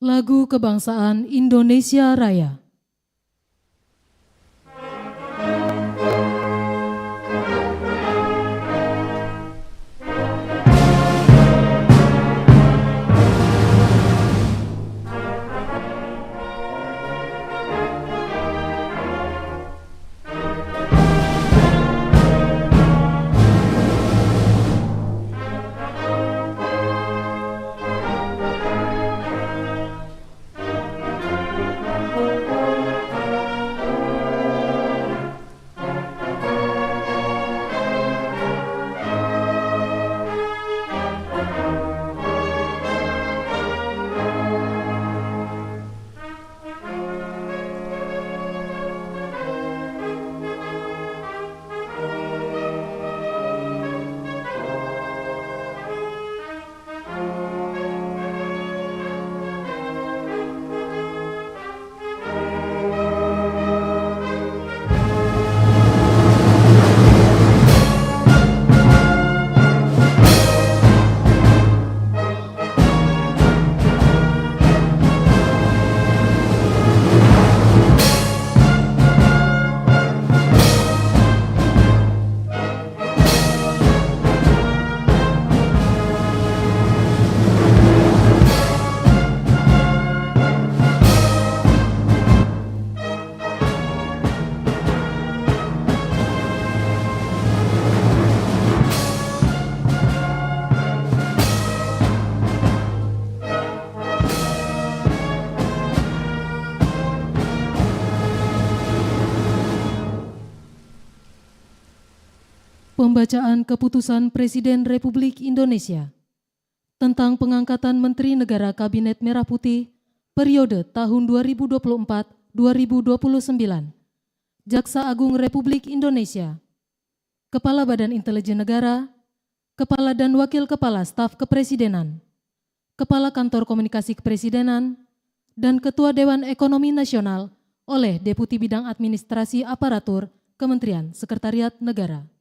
Lagu Kebangsaan Indonesia Raya. Pembacaan Keputusan Presiden Republik Indonesia tentang pengangkatan Menteri Negara Kabinet Merah Putih periode tahun 2024-2029. Jaksa Agung Republik Indonesia, Kepala Badan Intelijen Negara, Kepala dan Wakil Kepala Staf Kepresidenan, Kepala Kantor Komunikasi Kepresidenan, dan Ketua Dewan Ekonomi Nasional oleh Deputi Bidang Administrasi Aparatur Kementerian Sekretariat Negara.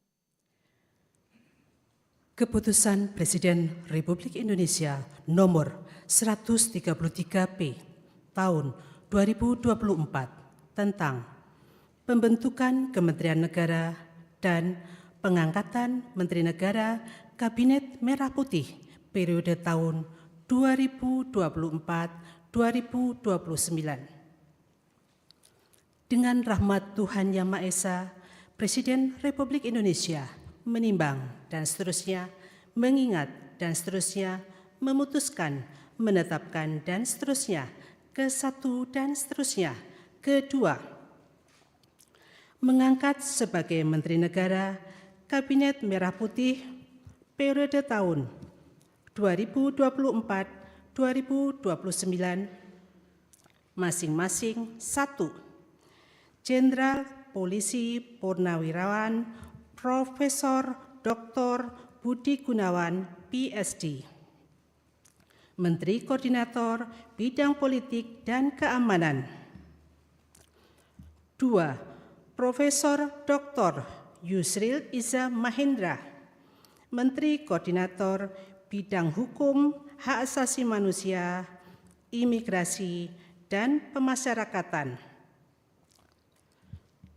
Keputusan Presiden Republik Indonesia nomor 133P tahun 2024 tentang pembentukan Kementerian Negara dan pengangkatan Menteri Negara Kabinet Merah Putih periode tahun 2024-2029. Dengan rahmat Tuhan Yang Maha Esa, Presiden Republik Indonesia menimbang dan seterusnya, mengingat dan seterusnya, memutuskan, menetapkan dan seterusnya, ke-1 dan seterusnya, ke-2, mengangkat sebagai Menteri Negara Kabinet Merah Putih periode tahun 2024-2029, masing-masing 1. Jenderal Polisi Purnawirawan Profesor Dr. Budi Gunawan, PSD, Menteri Koordinator Bidang Politik dan Keamanan. 2. Profesor Dr. Yusril Iza Mahendra, Menteri Koordinator Bidang Hukum, Hak Asasi Manusia, Imigrasi, dan Pemasyarakatan.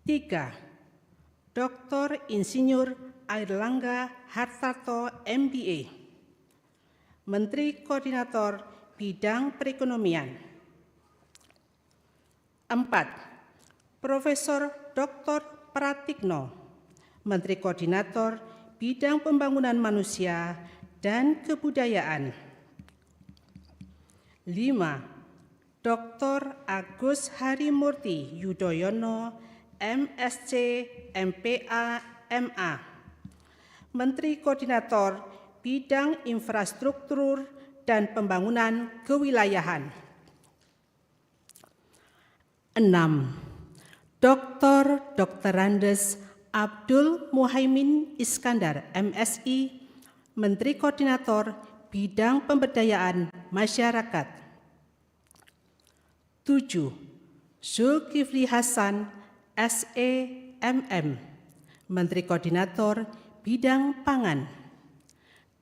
3. Dr. Insinyur Airlangga Hartarto, MBA, Menteri Koordinator Bidang Perekonomian. 4. Profesor Dr. Pratikno, Menteri Koordinator Bidang Pembangunan Manusia dan Kebudayaan. 5. Dr. Agus Harimurti Yudhoyono, MSc, MPA, MA, Menteri Koordinator Bidang Infrastruktur dan Pembangunan Kewilayahan. 6. Dr. Andes Abdul Muhaimin Iskandar, MSI, Menteri Koordinator Bidang Pemberdayaan Masyarakat. 7. Zulkifli Hasan, SEMM, Menteri Koordinator Bidang Pangan.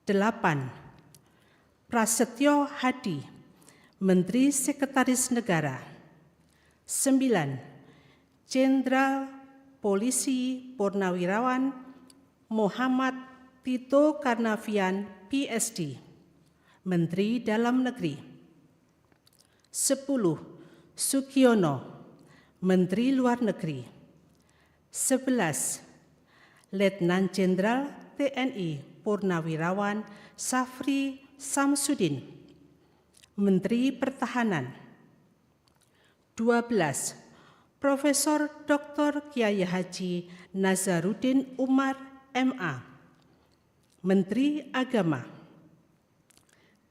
8. Prasetyo Hadi, Menteri Sekretaris Negara. 9. Jenderal Polisi Purnawirawan Muhammad Tito Karnavian, PSD, Menteri Dalam Negeri. 10. Sugiono, Menteri Luar Negeri. 11. Letnan Jenderal TNI Purnawirawan Safri Samsudin, Menteri Pertahanan. 12. Profesor Dr. Kiai Haji Nazaruddin Umar, MA, Menteri Agama.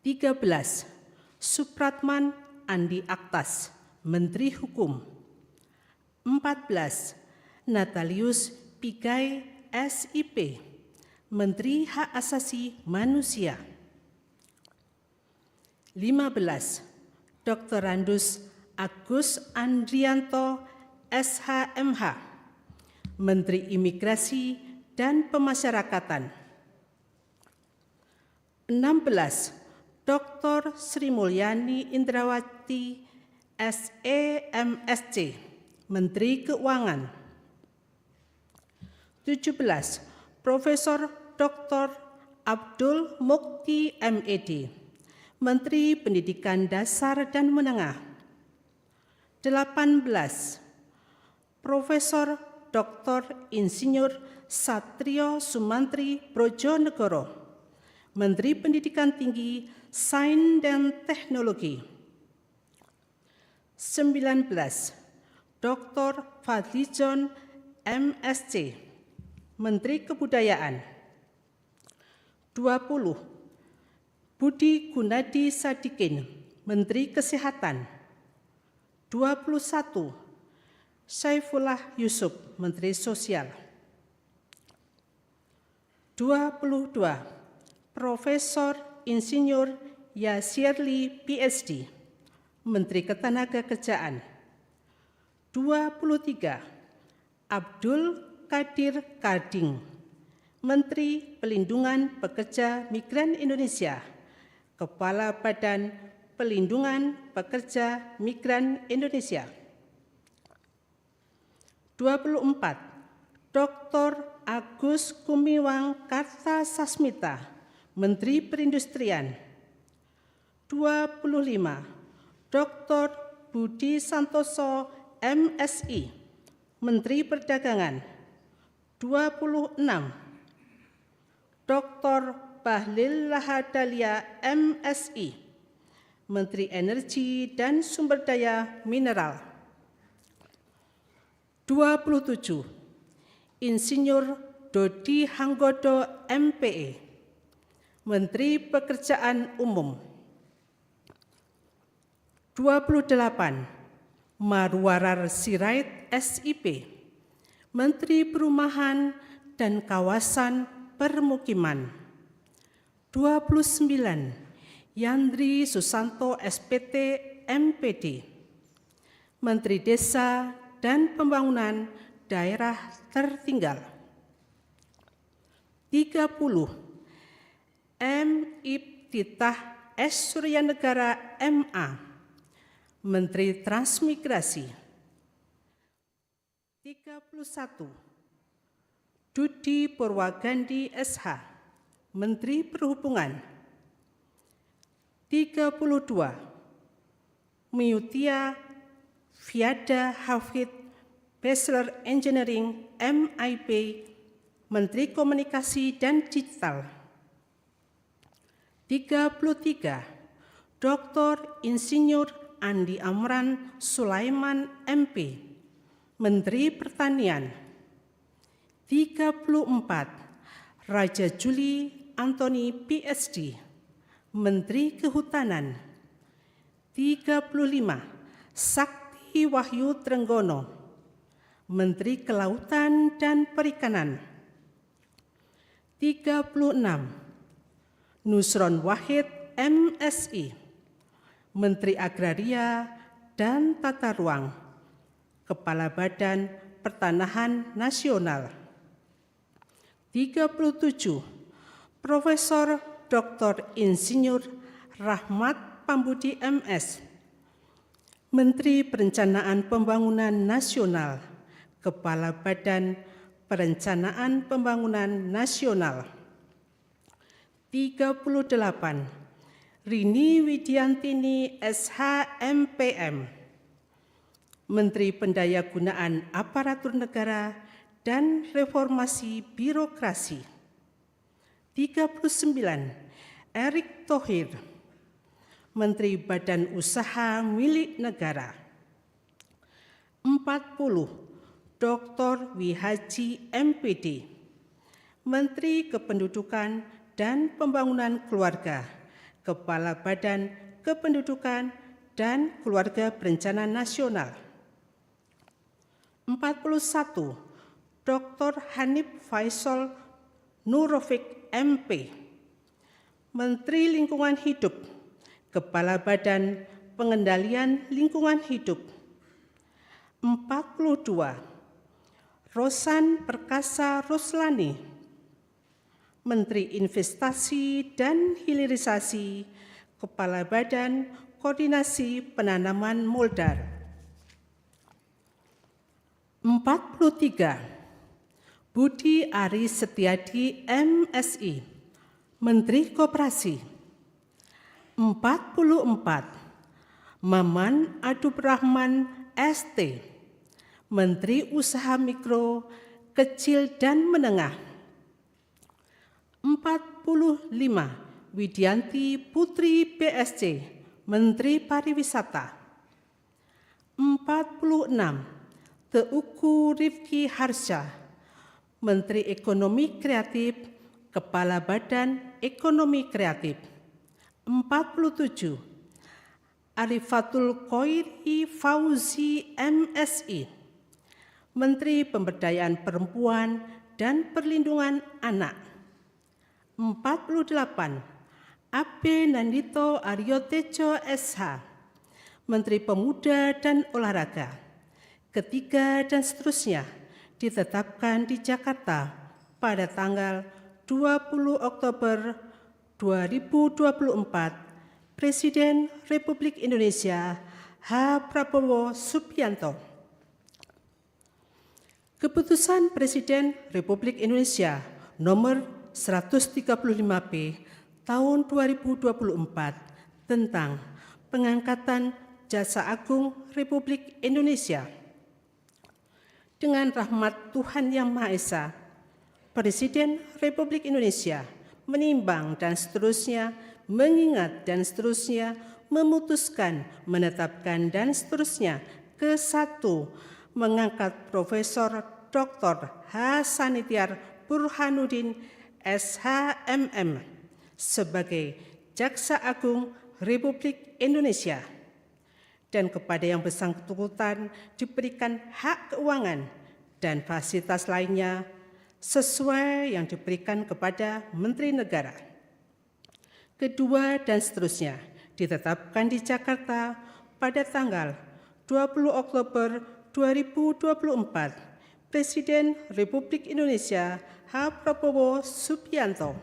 13. Supratman Andi Aktas, Menteri Hukum. 14. Natalius Pigai, SIP, Menteri Hak Asasi Manusia. 15. Dr. Randus Agus Andrianto, SHMH, Menteri Imigrasi dan Pemasyarakatan. 16. Dr. Sri Mulyani Indrawati, SEMSC, Menteri Keuangan. 17. Profesor Dr. Abdul Mukti, MED, Menteri Pendidikan Dasar dan Menengah. 18. Profesor Dr. Insinyur Satrio Sumantri Brojonegoro, Menteri Pendidikan Tinggi, Sains dan Teknologi. 19. Dr. Fadlizon, MSc, Menteri Kebudayaan. 20. Budi Gunadi Sadikin, Menteri Kesehatan. 21. Saifullah Yusuf, Menteri Sosial. 22. Profesor Insinyur Yasirli, PSD, Menteri Ketenagakerjaan. 23. Abdul Qadir Karding, Menteri Pelindungan Pekerja Migran Indonesia, Kepala Badan Pelindungan Pekerja Migran Indonesia. 24. Dr. Agus Gumiwang Kartasasmita, Menteri Perindustrian. 25. Dr. Budi Santoso, MSI, Menteri Perdagangan. 26. Dr. Bahlil Lahadalia, MSI, Menteri Energi dan Sumber Daya Mineral. 27. Insinyur Dodi Hanggodo, MPE, Menteri Pekerjaan Umum. 28. Marwarar Sirait, SIP, Menteri Perumahan dan Kawasan Permukiman. 29. Yandri Susanto, SPT, MPD, Menteri Desa dan Pembangunan Daerah Tertinggal. 30. M. Ibtitah S. Suryanegara, MA, Menteri Transmigrasi. 31. Dudi Purwagandi, SH, Menteri Perhubungan. 32. Miutia Fiada Hafid, Bachelor Engineering, MIP, Menteri Komunikasi dan Digital. 33. Dr. Insinyur Andi Amran Sulaiman, MP, Menteri Pertanian. 34. Raja Juli Antoni, PSD, Menteri Kehutanan. 35. Sakti Wahyu Trenggono, Menteri Kelautan dan Perikanan. 36. Nusron Wahid, MSI, Menteri Agraria dan Tata Ruang, Kepala Badan Pertanahan Nasional. 37. Profesor Dr. Insinyur Rahmat Pambudi MS, Menteri Perencanaan Pembangunan Nasional, Kepala Badan Perencanaan Pembangunan Nasional. 38. Rini Widiantini SH.M.Pm, Menteri Pendayagunaan Aparatur Negara dan Reformasi Birokrasi. 39. Erick Thohir, Menteri Badan Usaha Milik Negara. 40. Dr. Wihaji MPD, Menteri Kependudukan dan Pembangunan Keluarga, Kepala Badan Kependudukan dan Keluarga Berencana Nasional. 41. Dr. Hanif Faisal Nurofik MP, Menteri Lingkungan Hidup, Kepala Badan Pengendalian Lingkungan Hidup. 42. Rosan Perkasa Roslani, Menteri Investasi dan Hilirisasi, Kepala Badan Koordinasi Penanaman Modal. 43. Budi Aris Setiadi MSI, Menteri Koperasi. 44. Maman Adubrahman ST, Menteri Usaha Mikro, Kecil dan Menengah. 45. Widianti Putri BSC, Menteri Pariwisata. 46. Teuku Rifki Harsha, Menteri Ekonomi Kreatif, Kepala Badan Ekonomi Kreatif. 47. Arifatul Khoiri Fauzi MSI, Menteri Pemberdayaan Perempuan dan Perlindungan Anak. 48. Abe Nandito Aryo Tejo SH, Menteri Pemuda dan Olahraga. Ketiga dan seterusnya ditetapkan di Jakarta pada tanggal 20 Oktober 2024. Presiden Republik Indonesia H. Prabowo Subianto. Keputusan Presiden Republik Indonesia nomor 135P tahun 2024 tentang pengangkatan Jaksa Agung Republik Indonesia. Dengan rahmat Tuhan Yang Maha Esa, Presiden Republik Indonesia menimbang dan seterusnya, mengingat dan seterusnya, memutuskan, menetapkan dan seterusnya. Ke-1, mengangkat Profesor Dr. H. Sanitiar Burhanuddin SH.MM sebagai Jaksa Agung Republik Indonesia, dan kepada yang bersangkutan diberikan hak keuangan dan fasilitas lainnya sesuai yang diberikan kepada Menteri Negara. Kedua dan seterusnya ditetapkan di Jakarta pada tanggal 20 Oktober 2024. Presiden Republik Indonesia H. Prabowo Subianto.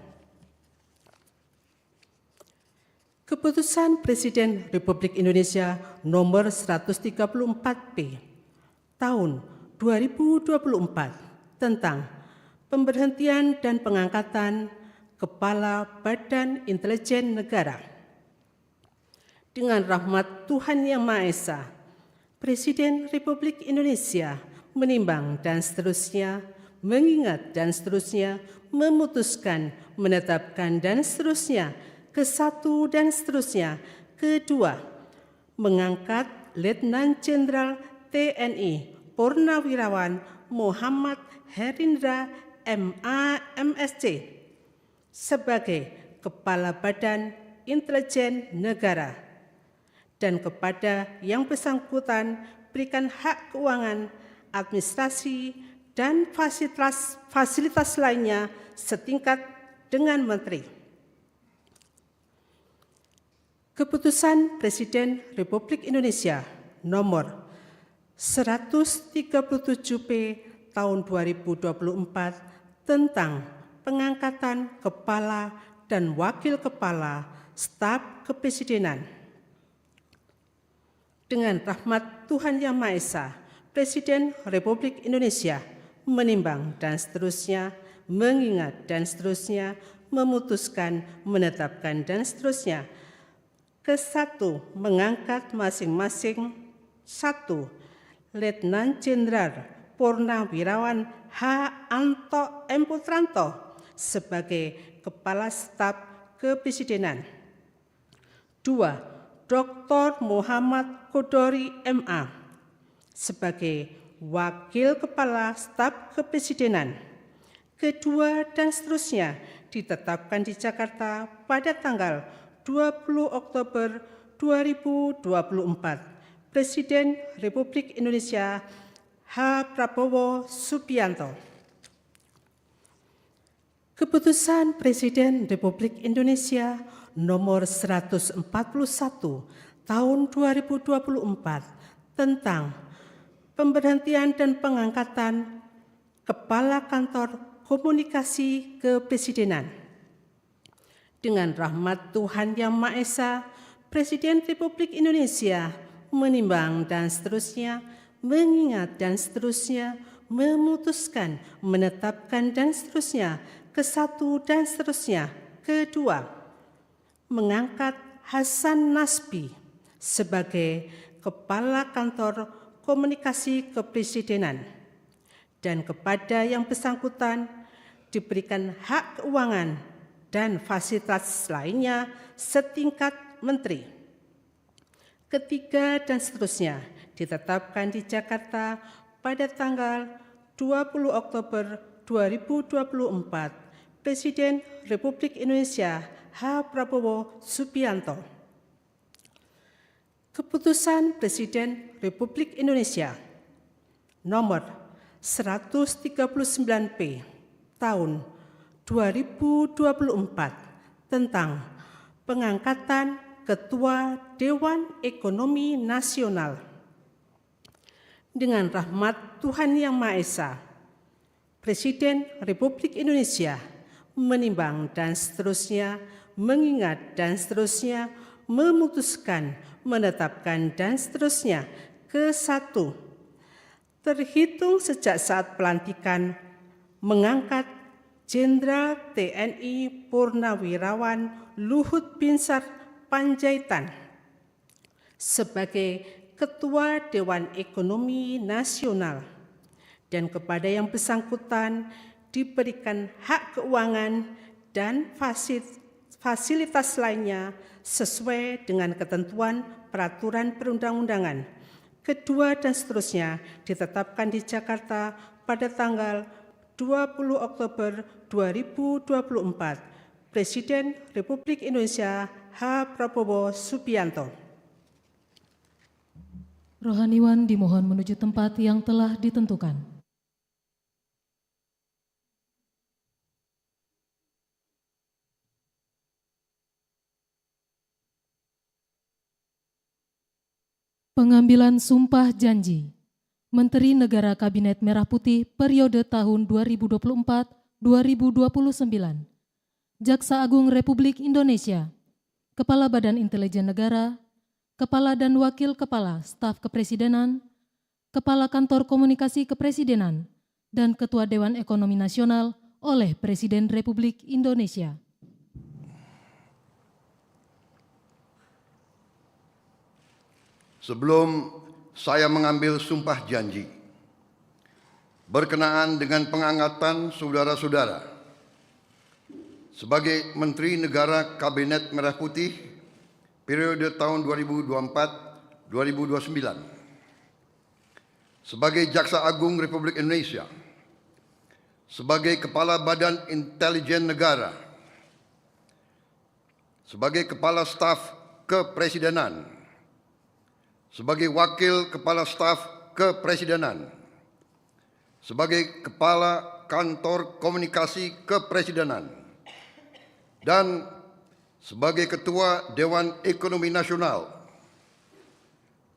Keputusan Presiden Republik Indonesia nomor 134P tahun 2024 tentang pemberhentian dan pengangkatan Kepala Badan Intelijen Negara. Dengan rahmat Tuhan Yang Maha Esa, Presiden Republik Indonesia menimbang dan seterusnya, mengingat dan seterusnya, memutuskan, menetapkan dan seterusnya. Ke-1 dan seterusnya. Kedua, mengangkat Letnan Jenderal TNI Purnawirawan Muhammad Herindra MA MSc sebagai Kepala Badan Intelijen Negara, dan kepada yang bersangkutan berikan hak keuangan, administrasi, dan fasilitas lainnya setingkat dengan Menteri. Keputusan Presiden Republik Indonesia nomor 137P tahun 2024 tentang pengangkatan Kepala dan Wakil Kepala Staf Kepresidenan. Dengan rahmat Tuhan Yang Maha Esa, Presiden Republik Indonesia menimbang dan seterusnya, mengingat dan seterusnya, memutuskan, menetapkan dan seterusnya. Ke-1, mengangkat masing-masing 1. Letnan Jenderal Purnawirawan H. Anto M. Putranto sebagai Kepala Staf Kepresidenan. 2. Dr. Muhammad Kodori MA sebagai Wakil Kepala Staf Kepresidenan. Kedua dan seterusnya ditetapkan di Jakarta pada tanggal 20 Oktober 2024. Presiden Republik Indonesia H. Prabowo Subianto. Keputusan Presiden Republik Indonesia nomor 141 tahun 2024 tentang pemberhentian dan pengangkatan Kepala Kantor Komunikasi Kepresidenan. Dengan rahmat Tuhan Yang Maha Esa, Presiden Republik Indonesia menimbang dan seterusnya, mengingat dan seterusnya, memutuskan, menetapkan dan seterusnya, ke-1 dan seterusnya. Kedua, mengangkat Hasan Nasbi sebagai Kepala Kantor Komunikasi Kepresidenan dan kepada yang bersangkutan diberikan hak keuangan dan fasilitas lainnya setingkat menteri. Ketiga dan seterusnya ditetapkan di Jakarta pada tanggal 20 Oktober 2024. Presiden Republik Indonesia H. Prabowo Subianto. Keputusan Presiden Republik Indonesia nomor 139P tahun 2024 tentang pengangkatan Ketua Dewan Ekonomi Nasional. Dengan rahmat Tuhan Yang Maha Esa, Presiden Republik Indonesia menimbang dan seterusnya, mengingat dan seterusnya, memutuskan, menetapkan dan seterusnya. Ke-1, terhitung sejak saat pelantikan mengangkat Jenderal TNI Purnawirawan Luhut Binsar Panjaitan sebagai Ketua Dewan Ekonomi Nasional dan kepada yang bersangkutan diberikan hak keuangan dan fasilitas lainnya sesuai dengan ketentuan peraturan perundang-undangan. Kedua dan seterusnya ditetapkan di Jakarta pada tanggal 20 Oktober 2024. Presiden Republik Indonesia H. Prabowo Subianto. Rohaniwan dimohon menuju tempat yang telah ditentukan. Pengambilan sumpah janji Menteri Negara Kabinet Merah Putih periode tahun 2024-2029. Jaksa Agung Republik Indonesia, Kepala Badan Intelijen Negara, Kepala dan Wakil Kepala Staf Kepresidenan, Kepala Kantor Komunikasi Kepresidenan, dan Ketua Dewan Ekonomi Nasional oleh Presiden Republik Indonesia. Sebelum saya mengambil sumpah janji berkenaan dengan pengangkatan saudara-saudara sebagai Menteri Negara Kabinet Merah Putih periode tahun 2024-2029, sebagai Jaksa Agung Republik Indonesia, sebagai Kepala Badan Intelijen Negara, sebagai Kepala Staf Kepresidenan, sebagai Wakil Kepala Staf Kepresidenan, sebagai Kepala Kantor Komunikasi Kepresidenan, dan sebagai Ketua Dewan Ekonomi Nasional.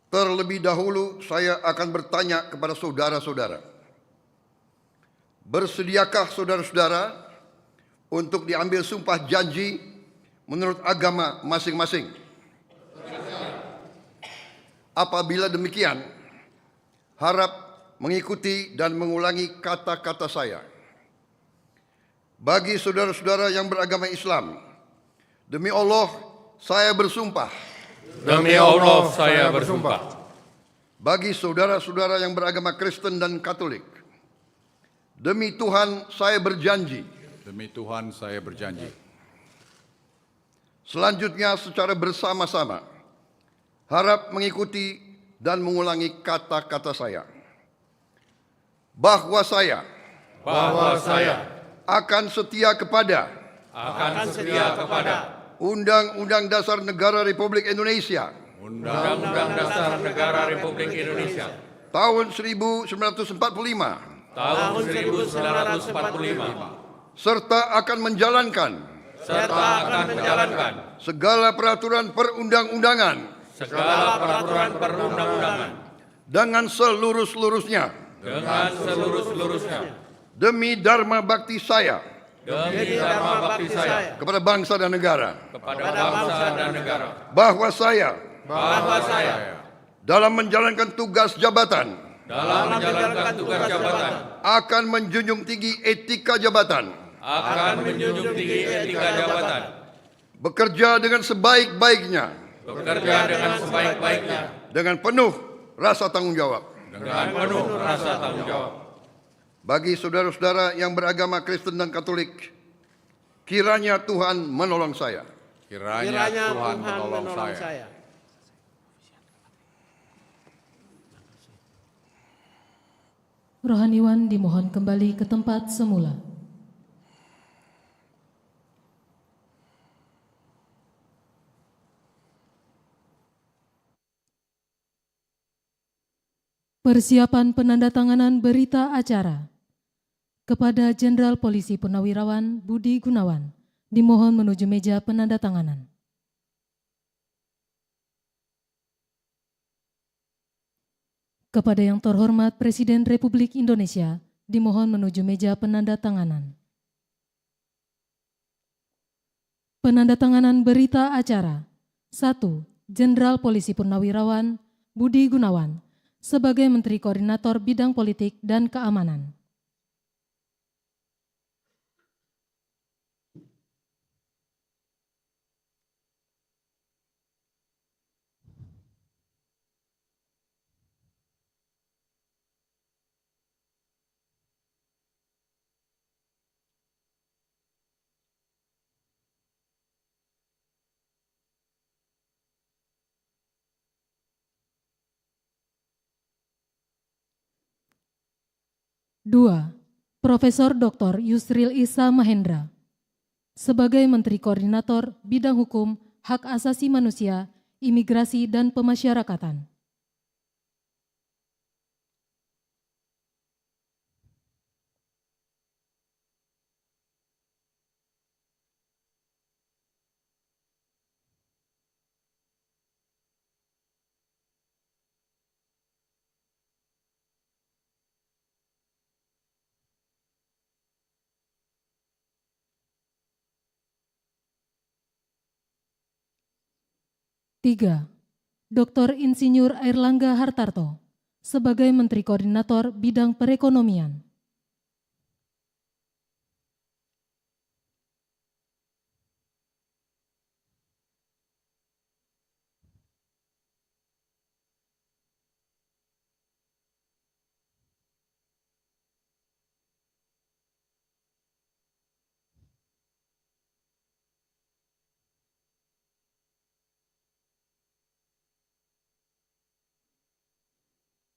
Terlebih dahulu saya akan bertanya kepada saudara-saudara, bersediakah saudara-saudara untuk diambil sumpah janji menurut agama masing-masing? Apabila demikian, harap mengikuti dan mengulangi kata-kata saya. Bagi saudara-saudara yang beragama Islam, demi Allah saya bersumpah. Demi Allah saya bersumpah. Bagi saudara-saudara yang beragama Kristen dan Katolik, demi Tuhan saya berjanji. Demi Tuhan saya berjanji. Selanjutnya secara bersama-sama, harap mengikuti dan mengulangi kata-kata saya. Bahwa saya akan setia kepada Undang-Undang Dasar Negara Republik Indonesia Undang-Undang Dasar Negara Republik Indonesia tahun 1945 serta akan menjalankan segala peraturan perundang-undangan dengan seluruh-seluruhnya demi dharma bakti saya kepada bangsa dan negara. Bahwa saya dalam menjalankan tugas jabatan akan menjunjung tinggi etika jabatan. Bekerja dengan sebaik-baiknya. Dengan penuh rasa tanggung jawab. Bagi saudara-saudara yang beragama Kristen dan Katolik, kiranya Tuhan menolong saya. Kiranya Tuhan menolong saya. Rohaniwan dimohon kembali ke tempat semula. Persiapan penandatanganan berita acara kepada Jenderal Polisi Purnawirawan Budi Gunawan dimohon menuju meja penandatanganan. Kepada yang terhormat Presiden Republik Indonesia dimohon menuju meja penandatanganan. Penandatanganan berita acara. 1. Jenderal Polisi Purnawirawan Budi Gunawan sebagai Menteri Koordinator Bidang Politik dan Keamanan. Dua, Profesor Dr. Yusril Issa Mahendra sebagai Menteri Koordinator Bidang Hukum, Hak Asasi Manusia, Imigrasi, dan Pemasyarakatan. Tiga, Dr. Insinyur Airlangga Hartarto sebagai Menteri Koordinator Bidang Perekonomian.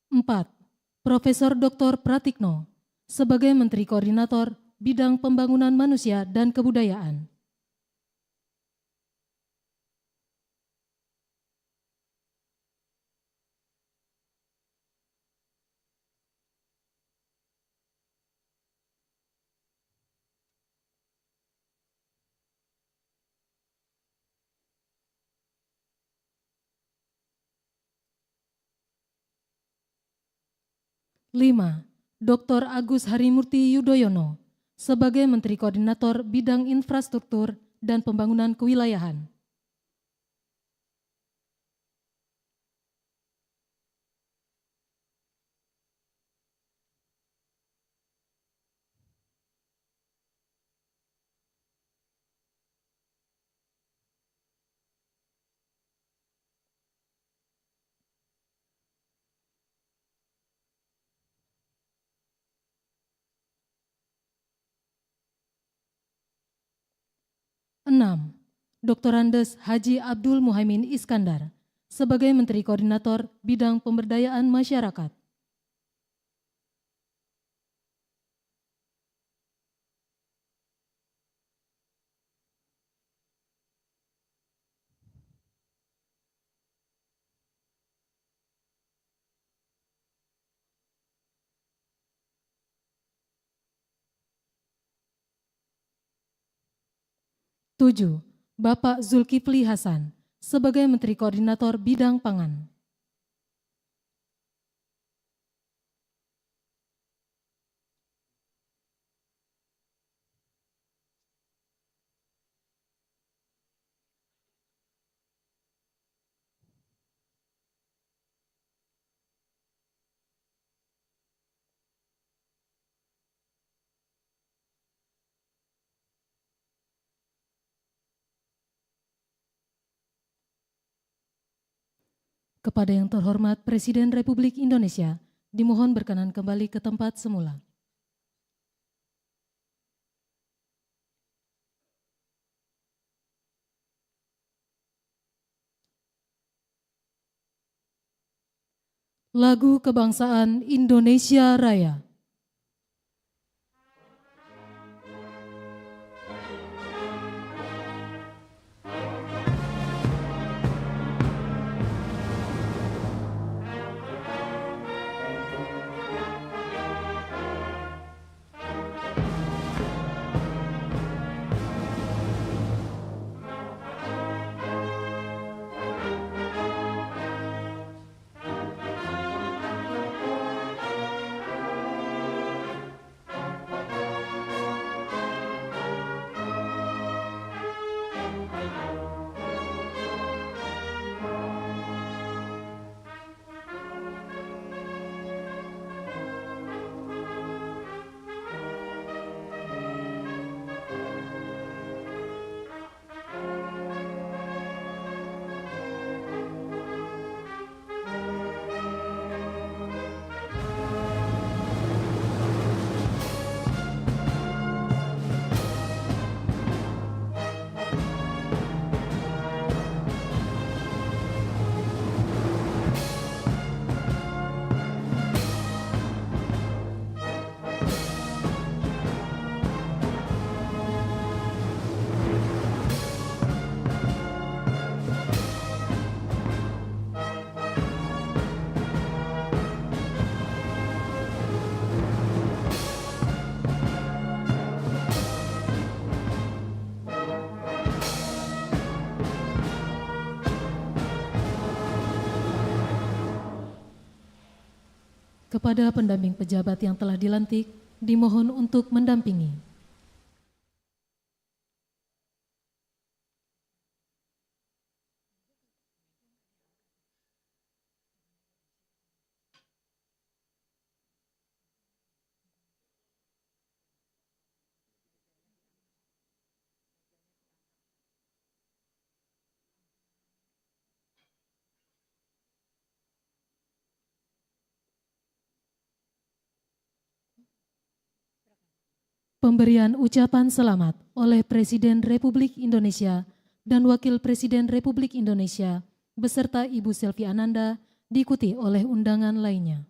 Empat, Profesor Dr. Pratikno sebagai Menteri Koordinator Bidang Pembangunan Manusia dan Kebudayaan. Lima, Dr. Agus Harimurti Yudhoyono sebagai Menteri Koordinator Bidang Infrastruktur dan Pembangunan Kewilayahan. 6. Dr. Andes Haji Abdul Muhaimin Iskandar sebagai Menteri Koordinator Bidang Pemberdayaan Masyarakat. 7. Bapak Zulkifli Hasan sebagai Menteri Koordinator Bidang Pangan. 8. Kepada yang terhormat Presiden Republik Indonesia, dimohon berkenan kembali ke tempat semula. Lagu Kebangsaan Indonesia Raya. Kepada pendamping pejabat yang telah dilantik, dimohon untuk mendampingi. Pemberian ucapan selamat oleh Presiden Republik Indonesia dan Wakil Presiden Republik Indonesia beserta Ibu Selvi Ananda diikuti oleh undangan lainnya.